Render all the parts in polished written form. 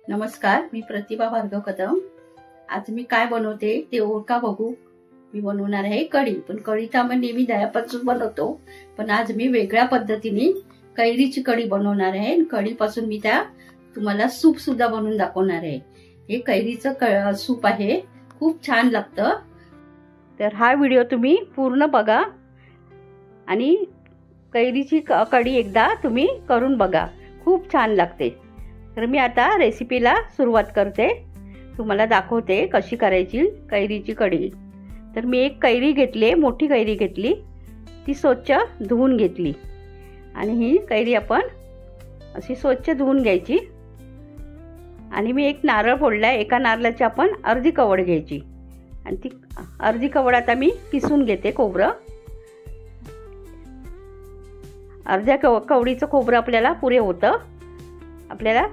नमस्कार, मी प्रतिभा भार्गव कदम। आज मी काय बनवते ते ओळखा बघू। मी बनवणार आहे कढी। पण कढी तर आपण नेहमी दह्यापासून बनवतो, पण आज मी वेगळ्या पद्धतीने कैरीची कढी बनवणार आहे। कढीपासून मी त्या तुम्हाला सूप सुद्धा बनवून दाखवणार आहे। हे कैरीचं सूप आहे, खूप छान लागतं। तर हा व्हिडिओ तुम्ही पूर्ण बघा आणि कैरीची कढी एकदा तुम्ही करून बघा, खूप छान लागते। तर मी आता रेसिपीला सुरुवात करते, तुम्हाला दाखवते कशी करायची कैरीची कढी। तर मी एक कैरी घेतली, मोठी कैरी घेतली, ती स्वच्छ धुवून घेतली आणि ही कैरी आपण अशी स्वच्छ धुवून घ्यायची। आणि मी एक नारळ फोडलाय, एका नारळाची आपण अर्धी कवड घ्यायची आणि ती अर्धी कवड आता मी किसून घेते खोबरं। अर्ध्या कवडीचं खोबरं आपल्याला पुरे होतं। आपल्याला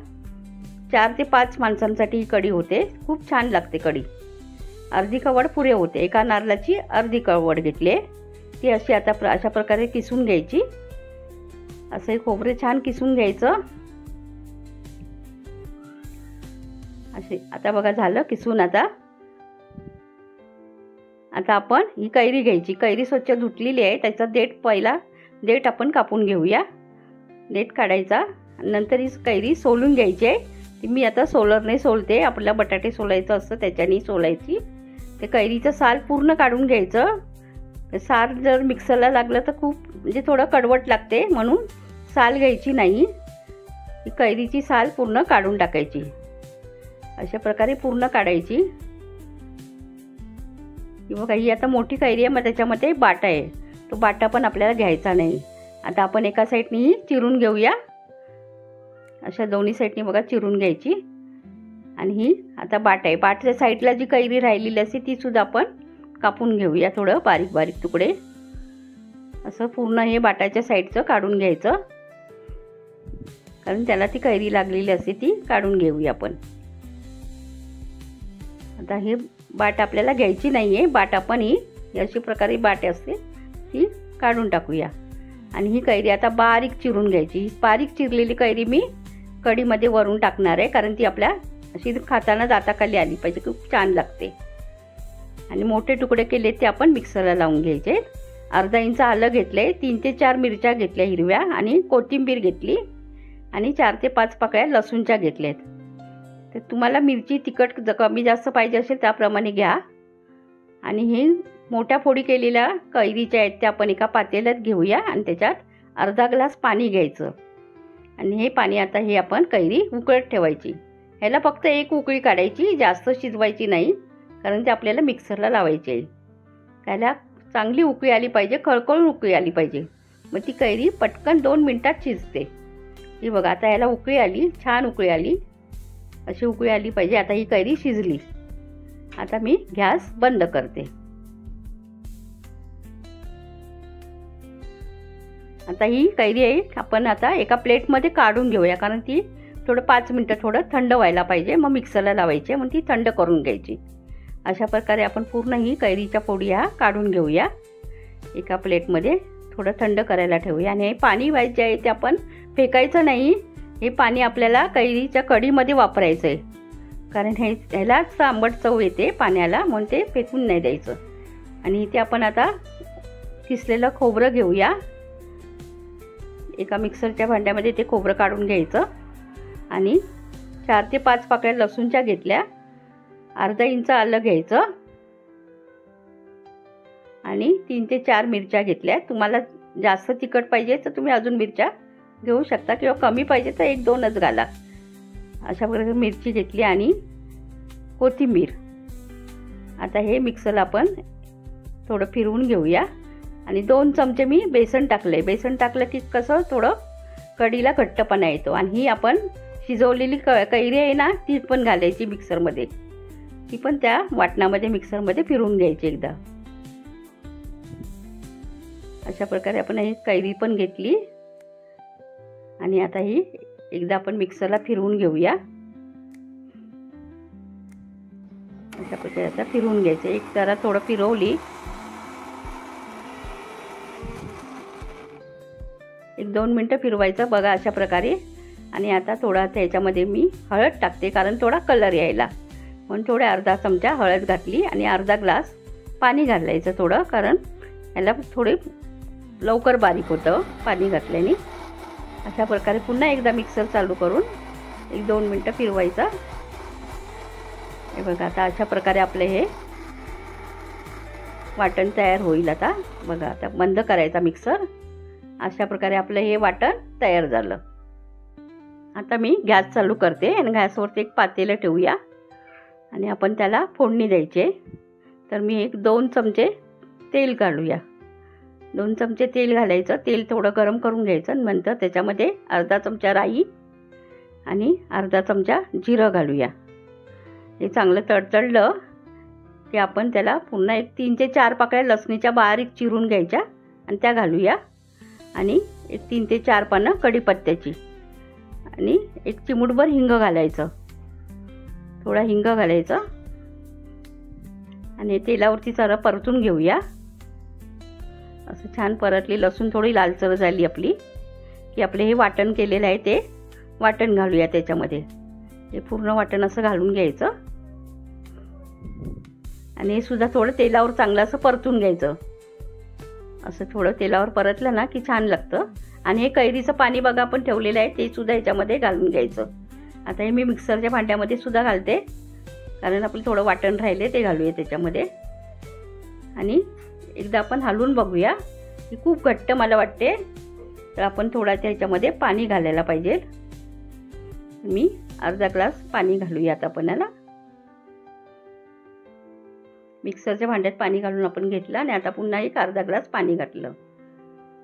4 ते 5 माणसांसाठी ही कढी होते, खूप छान लागते कढी। अर्धी कवड पुरे होते, एका नारळाची अर्धी कवड घेतली, ती अशी आता अशा प्रकारे किसून घ्यायची। असं हे खोबरे छान किसून घ्यायचं। असे आता बघा झालं किसून। आता आपण ही कैरी घ्यायची, कैरी स्वच्छ धुतलेली आहे, त्याचा देठ आपण कापून घेऊया। देठ काढायचा, नंतर ही कैरी सोलून घ्यायची आहे। ती मी आता सोलरने सोलते, आपल्याला बटाटे सोलायचं असतं त्याच्याने सोलायची। ते कैरीचं साल पूर्ण काढून घ्यायचं। साल जर मिक्सरला लागलं तर खूप म्हणजे थोडं कडवट लागते, म्हणून साल घ्यायची नाही। ही कैरीची साल पूर्ण काढून टाकायची, अशा प्रकारे पूर्ण काढायची। किंवा काही आता मोठी कैरी आहे, मग त्याच्यामध्ये बाटा आहे, तो बाटा पण आपल्याला घ्यायचा नाही। आता आपण एका साईडनी चिरून घेऊया, अशा दोन्ही साईडनी बघा चिरून घ्यायची। आणि ही आता बाटा आहे, बाटच्या साईडला जी कैरी राहिलेली असते ती सुद्धा आपण कापून घेऊया, थोडं बारीक बारीक तुकडे। असं पूर्ण हे बाटाच्या साईडचं काढून घ्यायचं, कारण त्याला ती कैरी लागलेली असते, ती काढून घेऊया आपण। आता हे बाट आपल्याला घ्यायची नाही आहे, बाट आपण ही अशा प्रकारे बाटे असते ती काढून टाकूया। आणि ही कैरी आता बारीक चिरून घ्यायची। बारीक चिरलेली कैरी मी कढीमध्ये वरून टाकणार आहे, कारण ती आपल्या अशी खाताना दाताखाली आली पाहिजे, खूप छान लागते। आणि मोठे तुकडे केले ते आपण मिक्सरला लावून घ्यायचे। अर्धा इंच आलं घेतले, 3 ते 4 मिरच्या घेतल्या हिरव्या, आणि कोथिंबीर घेतली, आणि 4 ते 5 पाकळ्या लसूणच्या घेतल्यात। तर तुम्हाला मिरची तिखट कमी जास्त पाहिजे असेल त्याप्रमाणे घ्या। आणि हे मोठ्या फोडी केलेल्या कैरीच्या आहेत त्या आपण एका पातेल्यात घेऊया, आणि त्याच्यात अर्धा ग्लास पाणी घ्यायचं। आणि हे पाणी आता हे आपण कैरी उकळत ठेवायची। ह्याला फक्त एक उकळी काढायची, जास्त शिजवायची नाही, कारण ते आपल्याला मिक्सरला लावायची आहे। त्याला चांगली उकळी आली पाहिजे, खळखळून उकळी आली पाहिजे, मग ती कैरी पटकन 2 मिनिटात शिजते। ही बघा आता ह्याला उकळी आली, छान उकळी आली, अशी उकळी आली पाहिजे। आता ही कैरी शिजली, आता मी गॅस बंद करते। आता ही कैरी आहे आपण आता एका प्लेटमध्ये काढून घेऊया, कारण ती थोडं 5 मिनिटं थोडं थंड व्हायला पाहिजे, मग मिक्सरला लावायची, मग ती थंड करून घ्यायची। अशा प्रकारे आपण पूर्ण ही कैरीच्या फोडी ह्या काढून घेऊया, एका प्लेटमध्ये थोडं थंड करायला ठेवूया। आणि हे पाणी जे आहे ते आपण फेकायचं नाही, हे पाणी आपल्याला कैरीच्या कढीमध्ये वापरायचं आहे, कारण ह्यालाच आंबट चव येते पाण्याला, म्हणून ते फेकून नाही द्यायचं। आणि इथे आपण आता किसलेलं खोबरं घेऊया, एका मिक्सरच्या भांड्यामध्ये ते खोबरं काढून घ्यायचं। आणि 4 ते 5 पाकळ्या लसूणच्या घेतल्या, अर्धा इंच आलं घ्यायचं, आणि 3 ते 4 मिरच्या घेतल्या। तुम्हाला जास्त तिखट पाहिजे तर तुम्ही अजून मिरच्या घेऊ शकता, किंवा कमी पाहिजे तर 1-2च घाला। अशा प्रकारे मिरची घेतली आणि कोथिंबीर। आता हे मिक्सरला आपण थोडं फिरवून घेऊया। आणि 2 चमचे मी बेसन टाकले, बेसन टाकलं की कसं थोडं कढीला घट्टपणा येतो। आणि ही आपण शिजवलेली कैरी आहे ना, ती पण घालायची मिक्सरमध्ये, ती पण त्या वाटणामध्ये मिक्सरमध्ये फिरवून घ्यायची एकदा। अशा प्रकारे आपण ही कैरी पण घेतली, आणि आता ही एकदा आपण मिक्सरला फिरवून घेऊया। अशा प्रकारे आता फिरवून घ्यायचं, एक जरा थोडं फिरवली, 1-2 मिनिटं फिरवायचं बघा अशा प्रकारे। आणि आता थोडा त्याच्यामध्ये मी हळद टाकते, कारण थोडा कलर यायला, म्हणून थोडे अर्धा चमचा हळद घातली आणि अर्धा ग्लास पाणी घालायचं थोडं, कारण याला थोडे लवकर बारीक होतं पाणी घातल्याने. अशा प्रकारे पुन्हा एकदा मिक्सर चालू करून 1-2 मिनटं फिरवायचं. हे बघा आता अशा प्रकारे आपले हे वाटण तयार होईल. आता बघा, आता बंद करायचा मिक्सर. अशा प्रकारे आपलं हे वाटण तयार झालं. आता मी गॅस चालू करते आणि गॅसवरती एक पातेलं ठेवूया आणि आपण त्याला फोडणी द्यायची. तर मी 2 चमचे तेल घालूया. 2 चमचे तेल घालायचं. तेल थोडं गरम करून घ्यायचं आणि नंतर त्याच्यामध्ये अर्धा चमचा राई आणि अर्धा चमचा जिरं घालूया. हे चांगलं तडतडलं की आपण त्याला पुन्हा 3 ते 4 पाकळ्या लसणीच्या बारीक चिरून घ्यायच्या आणि त्या घालूया. आणि 3 ते 4 पानं कढीपत्त्याची आणि 1 चिमूटभर हिंग घालायचं. थोडा हिंग घालायचं आणि तेलावरती जरा परतून घेऊया. असं छान परतली, लसूण थोडी लालसर झाली आपली की आपले हे वाटण केलेलं आहे ते वाटण घालूया त्याच्यामध्ये. हे पूर्ण वाटण असं घालून घ्यायचं आणि हे सुद्धा थोडं तेलावर चांगलं असं परतून घ्यायचं. असं थोडं तेलावर परतलं ना की छान लागतं. आणि हे कैरीचं पाणी बघा आपण ठेवलेलं आहे ते सुद्धा याच्यामध्ये घालून घ्यायचं. आता हे मी मिक्सरच्या भांड्यामध्ये सुद्धा घालते, कारण आपलं थोडं वाटण राहिले ते घालूया त्याच्यामध्ये. आणि एकदा आपण हलवून बघूया. ही खूप घट्ट मला वाटते, तर आपण थोडा त्याच्यामध्ये पाणी घालायला पाहिजे. मी अर्धा ग्लास पाणी घालूया आता आपण याला. मिक्सरच्या भांड्यात पाणी घालून आपण घेतलं आणि आता पुन्हा एक अर्धा ग्लास पाणी घातलं.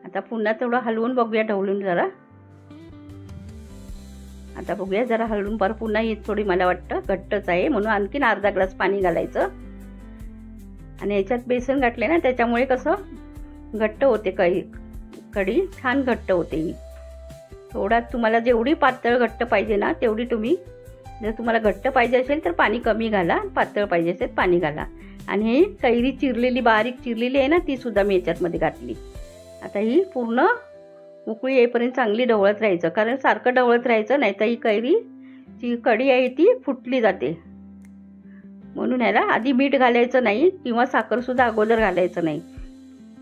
आता पुन्हा थोडं हलवून बघूया, ढवळून जरा. आता बघूया जरा हलवून परत पुन्हा ही थोडी मला वाटतं घट्टच आहे, म्हणून आणखीन अर्धा ग्लास पाणी घालायचं. आणि याच्यात बेसन घातले ना त्याच्यामुळे कसं घट्ट होते, कढी छान घट्ट होते ही. थोडा तुम्हाला जेवढी पातळ घट्ट पाहिजे ना तेवढी तुम्ही, जर तुम्हाला घट्ट पाहिजे असेल तर पाणी कमी घाला, पातळ पाहिजे असेल पाणी घाला. आणि ही कैरी चिरलेली बारीक चिरलेली आहे ना ती सुद्धा मी याच्यातमध्ये घातली. आता ही पूर्ण उकळी येईपर्यंत चांगली ढवळत राहायचं, कारण सारखं ढवळत राहायचं नाही तर ही कैरीची कढी आहे ती फुटली जाते. म्हणून याला आधी मीठ घालायचं नाही किंवा साखरसुद्धा अगोदर घालायचं नाही.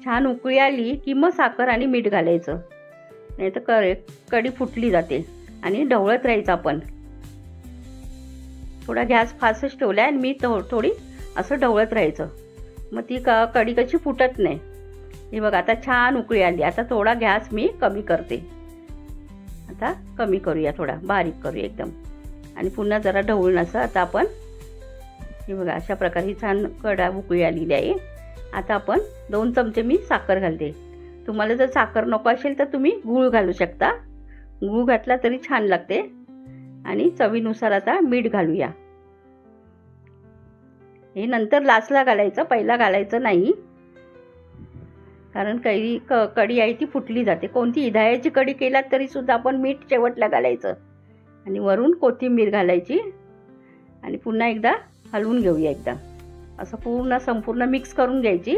छान उकळी आली की मग साखर आणि मीठ घालायचं, नाही तर कढी फुटली जाते. आणि ढवळत राहायचं आपण. थोडा गॅस फास्टच ठेवला आणि मी थोडी असं ढवळत राहायचं, मग ती कढी कशी फुटत नाही. हे बघा आता छान उकळी आली. आता थोडा गॅस मी कमी करते. आता कमी करूया, थोडा बारीक करूया एकदम. आणि पुन्हा जरा ढवळून असं आता आपण हे बघा अशा प्रकारे ही छान कढा उकळी आलेली आहे. आता आपण 2 चमचे मी साखर घालते. तुम्हाला जर साखर नको असेल तर तुम्ही गूळ घालू शकता. गूळ घातला तरी छान लागते. आणि चवीनुसार आता मीठ घालूया. हे नंतर लास्टला घालायचं, पहिला घालायचं नाही, कारण कढी आहे ती फुटली जाते. कोणती इधायाची कढी केलात तरी सुद्धा आपण मीठ शेवटला घालायचं आणि वरून कोथिंबीर घालायची. आणि पुन्हा एकदा हलवून घेऊया. एकदा असं पूर्ण संपूर्ण मिक्स करून घ्यायची.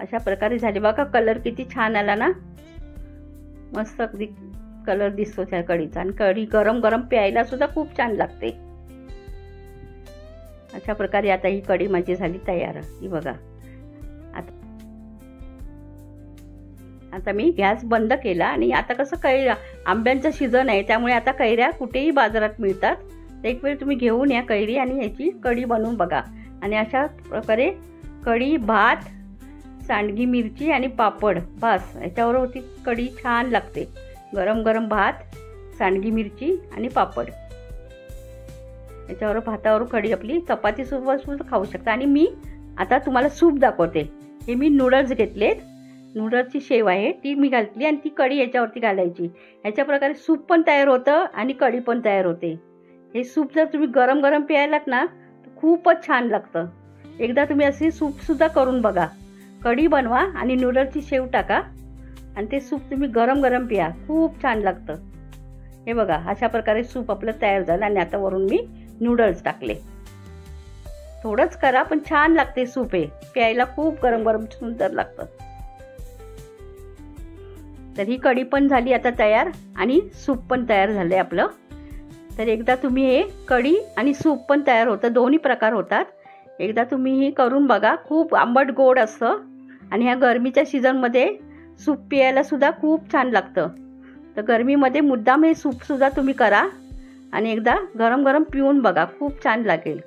अशा प्रकारे झाली बघा. कलर किती छान आला ना, मस्त अगदी कलर दिसतो त्या कढीचा. आणि कढी गरम गरम प्यायला सुद्धा खूप छान लागते. अशा प्रकारे आता ही कढी माझी झाली तयार. ही बघा. आता मी गॅस बंद केला. आणि आता कसं आंब्यांचं सीझन आहे त्यामुळे आता कैऱ्या कुठेही बाजारात मिळतात. एक वेळ तुम्ही घेऊन या कैरी आणि याची कढी बनवून बघा. आणि अशा प्रकारे कढी, भात, सांडगी मिरची आणि पापड, बस याच्यावर होती कढी छान लागते. गरम गरम भात, सांडगी मिरची आणि पापड, याच्यावर भातावर कढी आपली चपातीसोबत सुद्धा खाऊ शकता. आणि मी आता तुम्हाला सूप दाखवते. हे मी नूडल्स घेतलेत. नूडल्सची शेव आहे ती मी घातली आणि ती कढी याच्यावरती घालायची. याच्या प्रकारे सूप पण तयार होतं आणि कढी पण तयार होते. हे सूप जर तुम्ही गरम गरम प्यायलात ना तर खूपच छान लागतं. एकदा तुम्ही असे सूपसुद्धा करून बघा. कढी बनवा आणि नूडल्सची शेव टाका आणि ते सूप तुम्ही गरम गरम प्या, खूप छान लागतं. हे बघा अशा प्रकारे सूप आपलं तयार झालं. आणि आता वरून मी नूडल्स टाकले. थोडंच करा पण छान लागते सूप. हे प्यायला खूप गरम गरम सुंदर लागतं. तर ही कढी पण झाली आता तयार आणि सूप पण तयार झालं आहे आपलं. तर एकदा तुम्ही हे कढी आणि सूप पण तयार होतं, दोन्ही प्रकार होतात. एकदा तुम्ही ही करून बघा, खूप आंबट गोड असतं आणि ह्या गरमीच्या सीझनमध्ये सूप प्यायला सुद्धा खूप छान लागतं. तर गरमीमध्ये मुद्दाम हे सूपसुद्धा तुम्ही करा आणि एकदा गरम गरम पिऊन बघा, खूप छान लागेल.